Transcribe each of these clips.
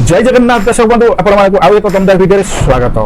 जय जगन्नाथ दर्शक बंधु आपको आउ एक दमदार वीडियो स्वागत।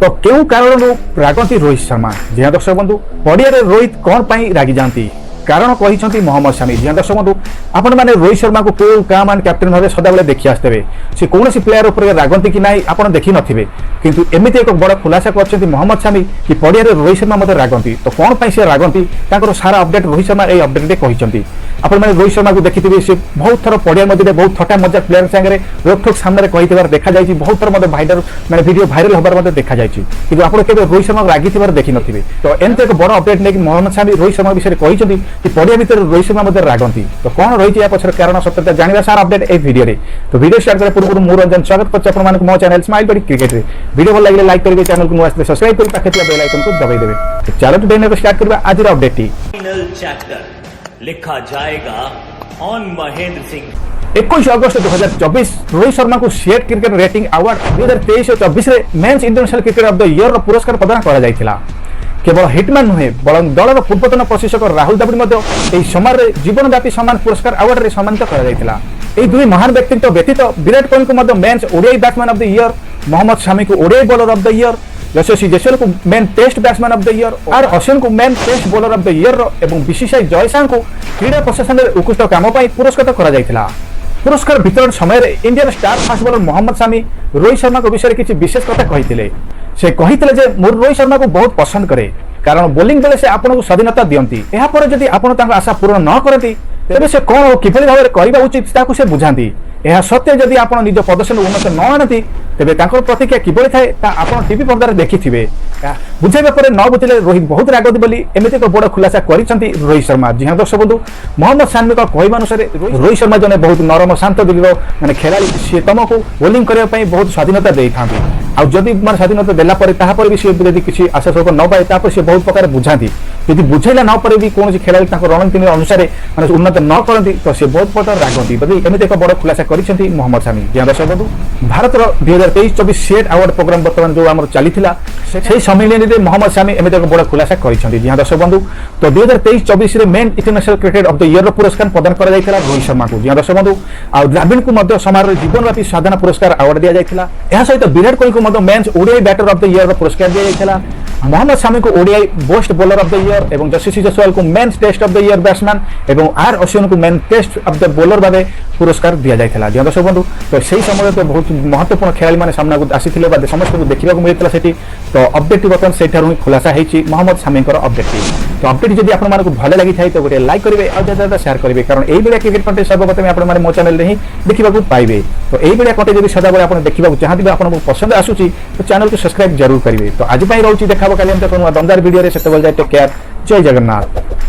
तो क्यों कारण रागती रोहित शर्मा? जी हाँ दर्शक बंधु, पड़िया रोहित कौन पाई रागी जाती कारण कहते मोहम्मद शामी। जी हाँ दर्शक बंधु, आपण मैंने रोहित शर्मा को कौ क्या मान कैप्टेन भाव सदाबले देखी आसते सी कौन प्लेयर उपर रागती कि ना आप देखी नथिबे, किंतु एमती एक बड़ खुलासा कर मोहम्मद शामी कि पड़िया रोहित शर्मा मत रागती। तो कौन पाई से रागती सारा अपडेट रोहित शर्मा ये अपडेट कहते। आपण मैंने रोहित शर्मा को देखिए सी बहुत थर पड़िया मध्य बहुत थटा मजा प्लेयर सागर रोकठोक सामने कही देखा जाए, बहुत थर मतलब भाइडर मैंने वीडियो भाइराल होबार देखा जाए, कि आप रोहित शर्मा रागी देखी नथिबे। तो एमती एक बड़ अपडेट नहीं मोहम्मद शामी रोहित शर्मा विषय कहते कि पड़िया भितर रोहित शर्मा मध्य रागती। तो कौन रही है पछर कारण सत्यता जाना सारा अपडेट ए वीडियो रे। तो वीडियो स्टार्ट करे पूर्व मु रंजन स्वागत करछ मो चैनल स्माइल बडी क्रिकेट रे। वीडियो भल लागे लाइक करिवे, चैनल को नुआ सब्सक्राइब करि पाखे बेल आइकन को दबाई देबे। तो चलो टुडे ने स्टार्ट करबा आज रो अपडेट टी। फाइनल चैप्टर लिखा जाएगा ऑन महेंद्र सिंह। 21 अगस्त 2024 रोहित शर्मा को सीएट क्रिकेट रेटिंग अवार्ड 2023 और 24 रे mens international cricket of the year रो पुरस्कार प्रदान करा जायतिला। केवल हिटमैन नुहे बरं दलर पूर्वतन प्रशिक्षक राहुल द्रविड़ समय जीवनव्यापी सम्मान पुरस्कार अवार्ड में सम्मानित कर दुई महान व्यक्तित्व व्यतीत विराट कोहली को men's ODI batsman of the year, Mohammad Shami को ODI bowler of the year, यशस्वी जयसवाल को men test batsman of the year, are Ashwin को men test bowler of the year एवं बीसीसीआई जयशाह को क्रीड़ा प्रशासन में उत्कृष्ट काम पुरस्कृत कर पुरस्कार वितरण समय Indian star fast bowler Mohammed Shami Rohit Sharma को विषय किसी विशेष कथा कहते। से कहते मोर रोहित शर्मा को बहुत पसंद करे कारण बोलिंग बेले से आपको स्वाधीनता दियंती, एहा पर जदि आपण आशा पूर्ण न करती तेरे से कौन किभली भाव करबा उचित ताकू से बुझाती। यह सत्य जदि आप निज प्रदर्शन उन्नत न आनती तेरे प्रतिक्रिया किभली थाए आप टीवी पर्दार देखिथिबे। बुझाइबा पर न बुझिले रोहित बहुत रागती बोली एमती एक बड़ खुलासा करिसेंती रोहित शर्मा। जी हाँ दर्शक बंधु, मोहम्मद शामी का कहवा अनुसार रोहित शर्मा जने बहुत नरम शांत दिगर माने खेलाड़ी, सी तुमको बोलिंग करने बहुत स्वाधीनता दे था। आदि मैं स्वाधीनता देलापर भी सी यदि किसी आशा स्वरूप न पाए सी बहुत प्रकार बुझाती, यदि बुझेला न पर भी कौन खेलाड़ी रणनीति अनुसार मैंने उन्नत न करती तो सी बहुत प्रकार रागती बोली एमती एक बड़ खुलासा करिसेंती मोहम्मद शामी। जी हाँ दर्शक बंधु, भारत 2023-24 सीएट अवार्ड प्रोग्राम बर्तमान जो आम चली सम्मेलन में मोहम्मद शामी एमती एक बड़ खुलासा करिसेंती। जी हाँ दर्शक बंधु, तो 2023-24 main international cricket of the year पुरस्कार प्रदान कर रोहित शर्मा को। जी हाँ दर्शक बंधु, आ द्रविड़ को समारोह जीवनव्यापी साधना पुरस्कार अवार्ड दि जाता। यह सहित विराट कोहली को men's ODI batter of the year पुरस्कार दि जाता। मोहम्मद शामी को ODI best bowler of the year एवं यशस्वी जयसवाल को men's test of the year batsman एवं आर अश्विन को men test of the bowler भाव पुरस्कार दि जाता। जी दर्शक बंधु, तो सही समय तो बहुत महत्वपूर्ण खेलाड़ी मैंने सामना को आसी समस्त को देखा मिलता से। तो अपडेट बर्तमान से खुलासा होती मोहम्मद शामी अपडेट। तो अपडेट जब आपको भल लगी था तो गोटे लाइक करेंगे और ज्यादा शेयर करेंगे कारण यही भाया क्रिकेट कंटेंट सर्वप्रथम आप मो चैनल ही देखा पाइबे। तो यही भाया कंटेंट जब सदाबले आप देखा चाहते आपको पसंद आसूसी तो चैनल को सब्सक्राइब जरूर करेंगे। तो आज रोचे देखा कल दमदार वीडियो से टेक केयर। जय जगन्नाथ।